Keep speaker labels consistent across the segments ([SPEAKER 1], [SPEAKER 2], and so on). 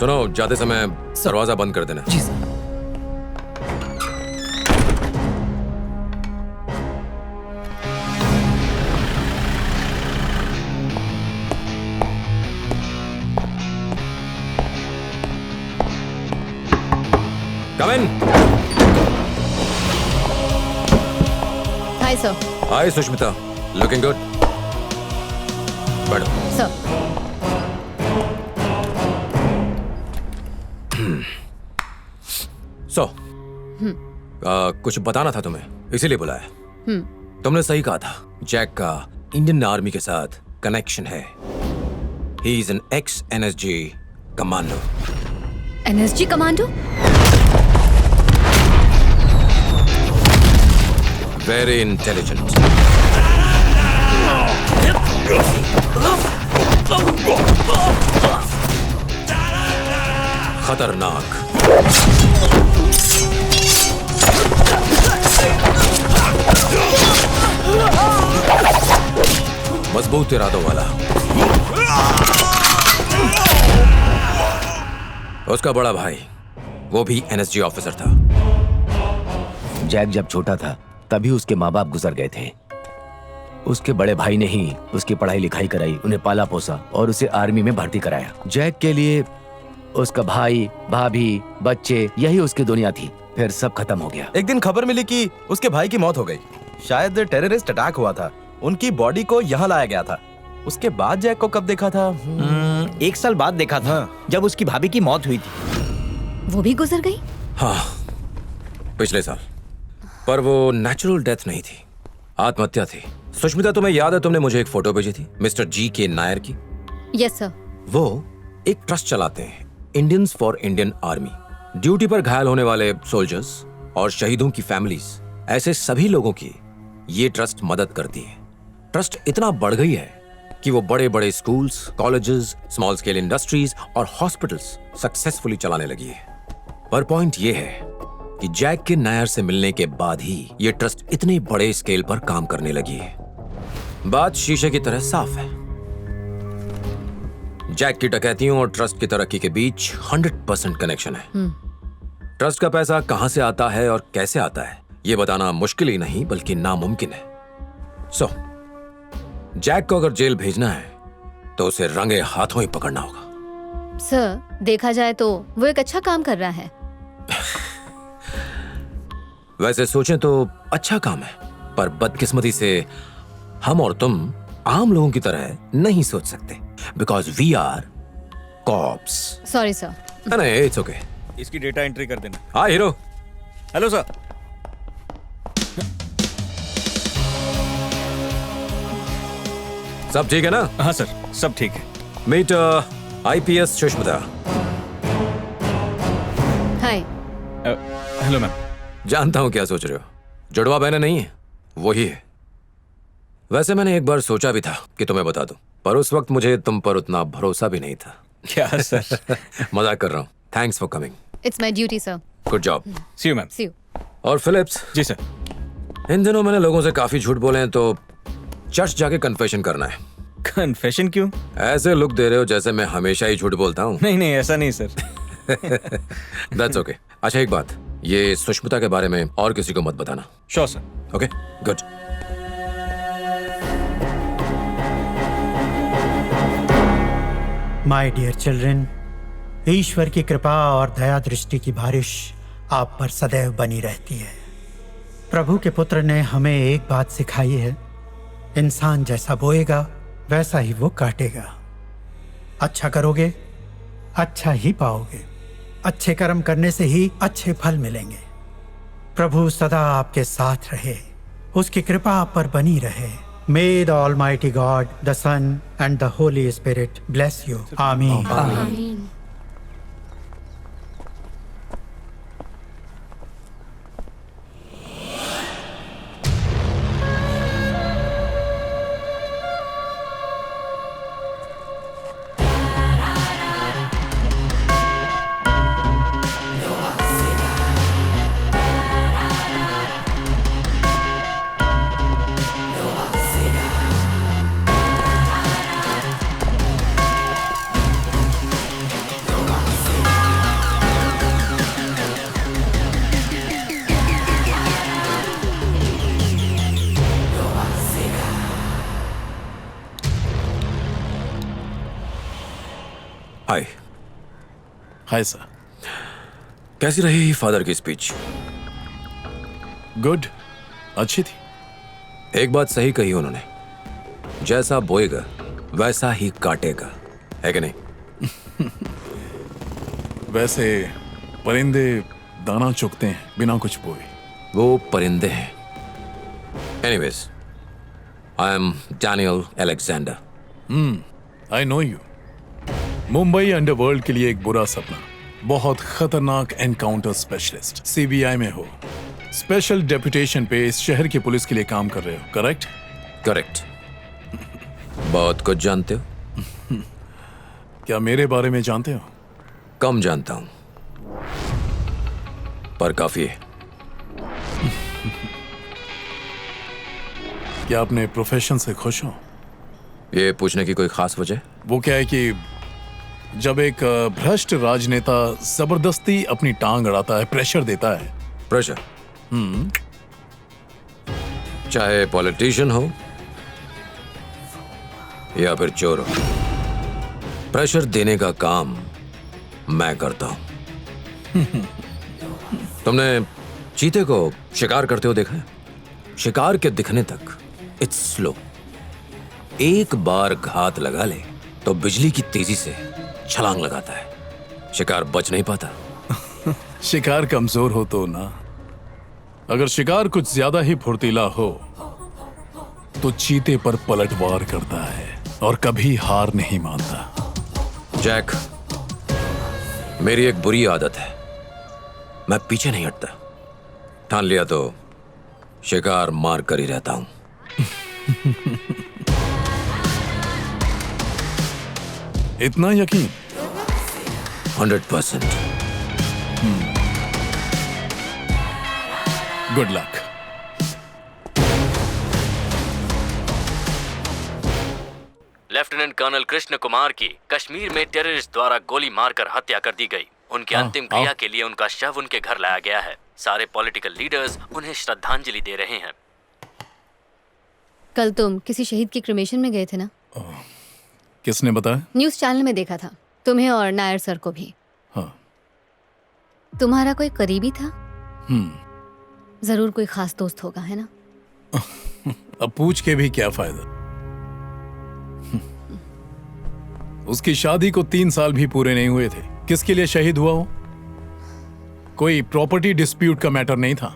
[SPEAKER 1] सुनो, जाते समय दरवाजा बंद कर देना।
[SPEAKER 2] जी sir.
[SPEAKER 1] Come in.
[SPEAKER 3] Hi, sir.
[SPEAKER 1] Hi, Sushmita. Looking good. बैठो।
[SPEAKER 3] Sir.
[SPEAKER 1] कुछ बताना था तुम्हें, इसीलिए बुलाया। तुमने सही कहा था, जैक का इंडियन आर्मी के साथ कनेक्शन है। He is an ex-NSG commando.
[SPEAKER 3] NSG commando?
[SPEAKER 1] Very intelligent. खतरनाक। मजबूत इरादों वाला। उसका बड़ा भाई, वो भी एनएसजी ऑफिसर था।
[SPEAKER 4] जैक जब छोटा था तभी उसके माँ बाप गुजर गए थे। उसके बड़े भाई ने ही उसकी पढ़ाई लिखाई कराई, उन्हें पाला पोसा और उसे आर्मी में भर्ती कराया। जैक के लिए उसका भाई, भाभी, बच्चे यही उसकी दुनिया थी। फिर सब खत्म हो गया।
[SPEAKER 2] एक दिन खबर मिली कि उसके भाई की मौत हो गई। शायद टेररिस्ट अटैक हुआ था। उनकी बॉडी को यहाँ लाया गया था। उसके बाद जैक को कब देखा था?
[SPEAKER 5] 1 साल बाद देखा था, जब उसकी भाभी की मौत हुई थी।
[SPEAKER 3] वो भी गुजर गई?
[SPEAKER 1] हाँ, पिछले साल। पर वो नेचुरल डेथ नहीं थी, आत्महत्या थी। सुष्मिता, तुम्हें याद है तुमने मुझे एक फोटो भेजी थी मिस्टर जी के नायर की?
[SPEAKER 3] Yes sir.
[SPEAKER 1] वो एक ट्रस्ट चलाते हैं, Indians for Indian army. Duty पर घायल होने वाले सोल्जर्स और शहीदों की फैमिलीज, ऐसे सभी लोगों की ये ट्रस्ट मदद करती है। ट्रस्ट इतना बढ़ गई है कि वो बड़े बड़े schools, colleges, small scale industries और हॉस्पिटल्स सक्सेसफुली चलाने लगी है। पर पॉइंट ये है कि जैक के नायर से मिलने के बाद ही ये ट्रस्ट इतने बड़े स्केल पर काम करने लगी है। बात शीशे की तरह साफ है। जैक की डकैतियों और ट्रस्ट की तरक्की के बीच 100% कनेक्शन है। ट्रस्ट का पैसा कहां से आता है और कैसे आता है, यह बताना मुश्किल ही नहीं बल्कि नामुमकिन है। जैक को अगर जेल भेजना है तो उसे रंगे हाथों ही पकड़ना होगा।
[SPEAKER 3] सर, देखा जाए तो वो एक अच्छा काम कर रहा है।
[SPEAKER 1] वैसे सोचें तो अच्छा काम है, पर बदकिस्मती से हम और तुम आम लोगों की तरह नहीं सोच सकते, because we are cops.
[SPEAKER 3] Sorry sir.
[SPEAKER 1] नहीं, इट्स ओके।
[SPEAKER 5] इसकी डेटा एंट्री कर देना।
[SPEAKER 1] हाँ हीरो।
[SPEAKER 5] Hello sir.
[SPEAKER 1] सब ठीक है ना?
[SPEAKER 5] हाँ सर, सब ठीक है।
[SPEAKER 1] Meet IPS Sushmita.
[SPEAKER 3] Hi.
[SPEAKER 5] Hello ma'am.
[SPEAKER 1] जानता हूं क्या सोच रहे हो, जुड़वा बहने नहीं है, वही है। वैसे मैंने एक बार सोचा भी था कि तुम्हें बता दूं, पर उस वक्त मुझे तुम पर उतना भरोसा भी नहीं था।
[SPEAKER 5] क्या सर?
[SPEAKER 1] मजाक कर रहा हूं। Thanks for coming.
[SPEAKER 3] It's my duty sir.
[SPEAKER 1] Good job.
[SPEAKER 5] See you ma'am.
[SPEAKER 3] See you.
[SPEAKER 1] और फिलिप्स?
[SPEAKER 5] जी सर।
[SPEAKER 1] इन दिनों मैंने लोगों से काफी झूठ बोले हैं, तो चर्च जाके कन्फेशन करना है।
[SPEAKER 5] कन्फेशन क्यों?
[SPEAKER 1] ऐसे लुक दे रहे हो जैसे मैं हमेशा ही झूठ बोलता हूँ।
[SPEAKER 5] नहीं नहीं, ऐसा नहीं सर।
[SPEAKER 1] That's okay. अच्छा एक बात, ये सुष्मिता के बारे में और किसी को मत बताना।
[SPEAKER 5] Sure sir.
[SPEAKER 1] Okay, good.
[SPEAKER 6] My dear children, ईश्वर की कृपा और दया दृष्टि की बारिश आप पर सदैव बनी रहती है। प्रभु के पुत्र ने हमें एक बात सिखाई है, इंसान जैसा बोएगा वैसा ही वो काटेगा। अच्छा करोगे, अच्छा ही पाओगे। अच्छे कर्म करने से ही अच्छे फल मिलेंगे। प्रभु सदा आपके साथ रहे, उसकी कृपा आप पर बनी रहे। May the Almighty God, the Son and the Holy Spirit bless you. Amen.
[SPEAKER 3] आमीन।
[SPEAKER 1] हाय।
[SPEAKER 7] Hi sir.
[SPEAKER 1] कैसी रही फादर की स्पीच?
[SPEAKER 7] गुड, अच्छी थी।
[SPEAKER 1] एक बात सही कही उन्होंने, जैसा बोएगा वैसा ही काटेगा, है कि नहीं?
[SPEAKER 7] वैसे परिंदे दाना चुगते हैं बिना कुछ बोए।
[SPEAKER 1] वो परिंदे हैं। Anyways, I am Daniel Alexander.
[SPEAKER 7] I know you. Mumbai underworld के लिए एक बुरा सपना, बहुत खतरनाक एनकाउंटर स्पेशलिस्ट, सीबीआई में हो, स्पेशल डेपुटेशन पे इस शहर की पुलिस के लिए काम कर रहे हो, करेक्ट?
[SPEAKER 1] करेक्ट। बहुत कुछ जानते हो।
[SPEAKER 7] क्या मेरे बारे में जानते हो?
[SPEAKER 1] कम जानता हूं, पर काफी है।
[SPEAKER 7] क्या अपने प्रोफेशन से खुश हो?
[SPEAKER 1] ये पूछने की कोई खास वजह?
[SPEAKER 7] वो क्या है कि जब एक भ्रष्ट राजनेता जबरदस्ती अपनी टांग अड़ाता है, प्रेशर देता है।
[SPEAKER 1] प्रेशर? चाहे पॉलिटिशियन हो या फिर चोर हो, प्रेशर देने का काम मैं करता हूं। तुमने चीते को शिकार करते हो देखा है? शिकार के दिखने तक इट्स स्लो। एक बार घात लगा ले तो बिजली की तेजी से छलांग लगाता है, शिकार बच नहीं पाता।
[SPEAKER 7] शिकार कमजोर हो तो ना, अगर शिकार कुछ ज्यादा ही फुर्तीला हो तो चीते पर पलटवार करता है और कभी हार नहीं मानता।
[SPEAKER 1] जैक, मेरी एक बुरी आदत है, मैं पीछे नहीं हटता। ठान लिया तो शिकार मार कर ही रहता हूं।
[SPEAKER 7] इतना यकीन?
[SPEAKER 1] 100%।
[SPEAKER 7] Good luck.
[SPEAKER 8] Lieutenant colonel Krishna Kumar की कश्मीर में टेररिस्ट द्वारा गोली मारकर हत्या कर दी गई। उनकी अंतिम क्रिया के लिए उनका शव उनके घर लाया गया है। सारे पॉलिटिकल लीडर्स उन्हें श्रद्धांजलि दे रहे हैं।
[SPEAKER 3] कल तुम किसी शहीद की क्रिमेशन में गए थे ना?
[SPEAKER 7] किसने बताया?
[SPEAKER 3] न्यूज़ चैनल में देखा था, तुम्हें और नायर सर को भी।
[SPEAKER 7] हाँ।
[SPEAKER 3] तुम्हारा कोई करीबी था? जरूर कोई खास दोस्त होगा, है ना?
[SPEAKER 7] अब पूछ के भी क्या फायदा। उसकी शादी को 3 साल भी पूरे नहीं हुए थे। किसके लिए शहीद हुआ हो? कोई प्रॉपर्टी डिस्प्यूट का मैटर नहीं था।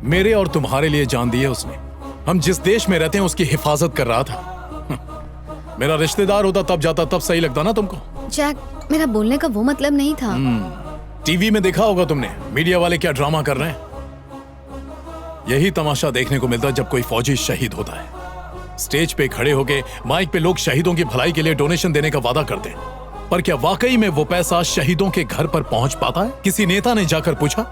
[SPEAKER 7] मेरे और तुम्हारे लिए जान दी है उसने। हम जिस देश में रहते हैं उसकी हिफाजत कर रहा था। मेरा रिश्तेदार होता तब जाता, तब सही लगता ना तुमको?
[SPEAKER 3] जैक, मेरा बोलने का वो मतलब नहीं था।
[SPEAKER 7] टीवी में देखा होगा तुमने, मीडिया वाले क्या ड्रामा कर रहे हैं। यही तमाशा देखने को मिलता है जब कोई फौजी शहीद होता है। स्टेज पे खड़े होके माइक पे लोग शहीदों की भलाई के लिए डोनेशन देने का वादा करते हैं, पर क्या वाकई में वो पैसा शहीदों के घर पर पहुंच पाता है? किसी नेता ने जाकर पूछा?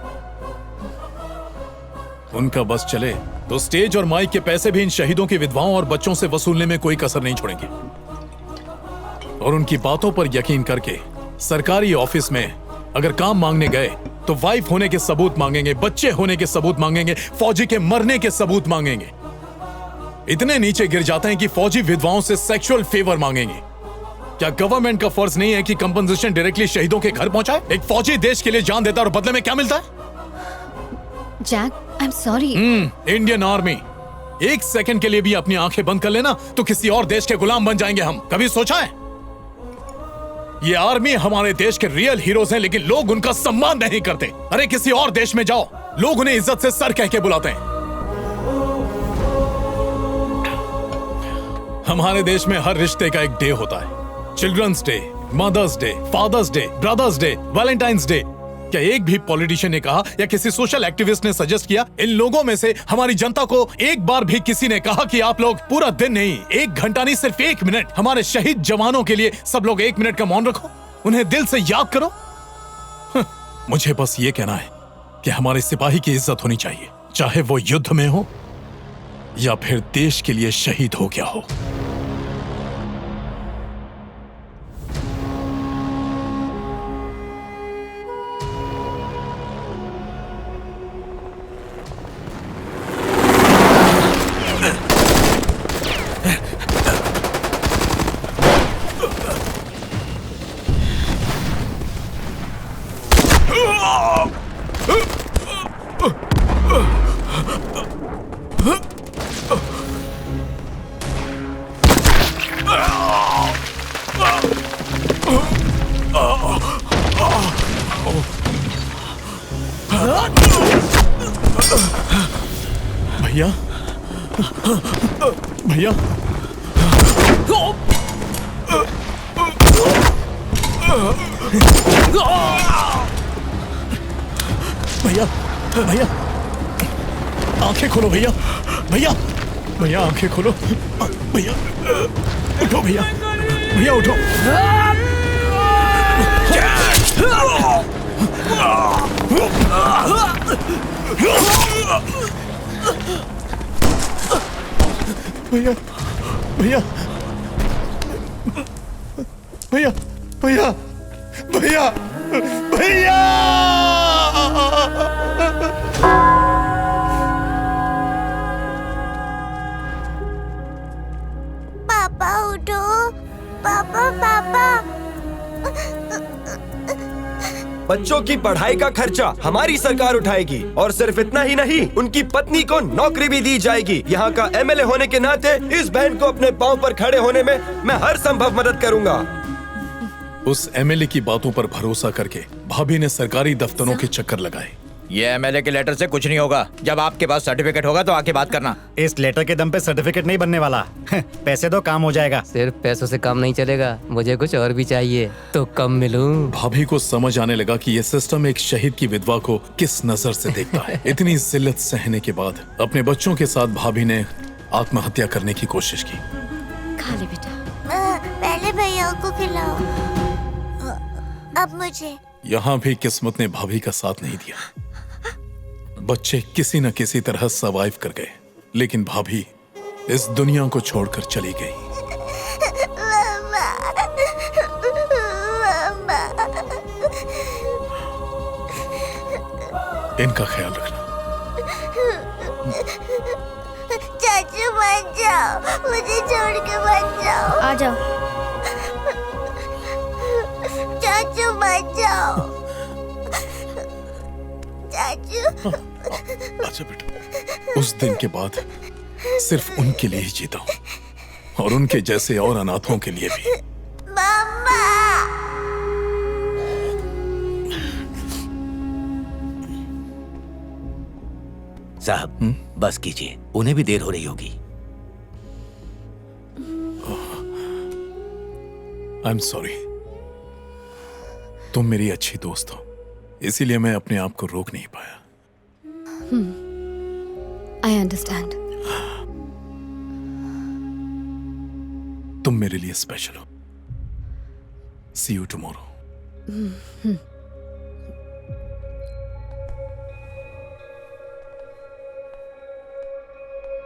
[SPEAKER 7] उनका बस चले तो स्टेज और माइक के पैसे भी इन शहीदों की विधवाओं और बच्चों से वसूलने में कोई कसर नहीं छोड़ेंगे। और उनकी बातों पर यकीन करके सरकारी ऑफिस में अगर काम मांगने गए तो वाइफ होने के सबूत मांगेंगे, बच्चे होने के सबूत मांगेंगे, फौजी के मरने के सबूत मांगेंगे। इतने नीचे गिर जाते हैं कि फौजी विधवाओं से सेक्सुअल फेवर मांगेंगे। क्या गवर्नमेंट का फर्ज नहीं है कि कंपनसेशन डायरेक्टली शहीदों के घर पहुंचाए? एक फौजी देश के लिए जान देता है और बदले में क्या मिलता है?
[SPEAKER 3] Jack, I am sorry.
[SPEAKER 7] Indian army, एक सेकंड के लिए भी अपनी आंखें बंद कर लेना तो किसी और देश के गुलाम बन जाएंगे हम। कभी सोचा है? ये आर्मी हमारे देश के रियल हीरोज हैं, लेकिन लोग उनका सम्मान नहीं करते। अरे किसी और देश में जाओ, लोग उन्हें इज्जत से सर कह के बुलाते हैं। हमारे देश में हर रिश्ते का एक डे होता है। Children's day, mother's day, father's day, brother's day, valentine's day. क्या एक भी पॉलिटिशियन ने कहा या किसी सोशल एक्टिविस्ट ने सजेस्ट किया, इन लोगों में से हमारी जनता को एक बार भी किसी ने कहा कि आप लोग पूरा दिन नहीं, 1 घंटा नहीं, सिर्फ 1 मिनट हमारे शहीद जवानों के लिए सब लोग 1 मिनट का मौन रखो, उन्हें दिल से याद करो? मुझे बस ये कहना है कि हमारे सिपाही की इज्जत होनी चाहिए, चाहे वो युद्ध में हो या फिर देश के लिए शहीद हो गया हो। भैया भैया भैया भैया आंखें खोलो भैया भैया भैया आंखें खोलो भैया उठो भैया भैया उठो भैया भैया भैया भैया भैया भैया
[SPEAKER 9] पापा उठो, पापा पापा।
[SPEAKER 10] बच्चों की पढ़ाई का खर्चा हमारी सरकार उठाएगी और सिर्फ इतना ही नहीं, उनकी पत्नी को नौकरी भी दी जाएगी। यहाँ का एमएलए होने के नाते इस बहन को अपने पांव पर खड़े होने में मैं हर संभव मदद करूँगा।
[SPEAKER 7] उस एमएलए की बातों पर भरोसा करके भाभी ने सरकारी दफ्तरों के चक्कर लगाए।
[SPEAKER 5] ये एमएलए के लेटर से कुछ नहीं होगा। जब आपके पास सर्टिफिकेट होगा तो आके बात करना।
[SPEAKER 11] इस लेटर के दम पे सर्टिफिकेट नहीं बनने वाला। पैसे दो, काम हो जाएगा।
[SPEAKER 12] सिर्फ पैसों से काम नहीं चलेगा, मुझे कुछ और भी चाहिए। तो कब मिलूं?
[SPEAKER 7] भाभी को समझ आने लगा कि ये सिस्टम एक शहीद की विधवा को किस नजर से देखता है। इतनी जिल्लत सहने के बाद अपने बच्चों के साथ भाभी ने आत्महत्या करने की कोशिश की।
[SPEAKER 3] खा ले बेटा।
[SPEAKER 9] पहले भैया को खिलाओ, अब मुझे।
[SPEAKER 7] यहाँ भी किस्मत ने भाभी का साथ नहीं दिया। बच्चे किसी न किसी तरह सरवाइव कर गए, लेकिन भाभी इस दुनिया को छोड़कर चली गई। इनका ख्याल रखना।
[SPEAKER 9] चाचू मत जाओ, मुझे छोड़ के मत जाओ।
[SPEAKER 3] आ जाओ।
[SPEAKER 9] चाचू मत जाओ। चाचू।
[SPEAKER 7] अच्छा बेटा, उस दिन के बाद सिर्फ उनके लिए ही जीता हूं और उनके जैसे और अनाथों के लिए भी।
[SPEAKER 9] मम्मा।
[SPEAKER 4] साहब बस कीजिए, उन्हें भी देर हो रही होगी।
[SPEAKER 7] आई एम सॉरी। तुम मेरी अच्छी दोस्त हो, इसीलिए मैं अपने आप को रोक नहीं पाया।
[SPEAKER 3] I understand.
[SPEAKER 7] तुम मेरे लिए स्पेशल हो। सी यू टुमारो।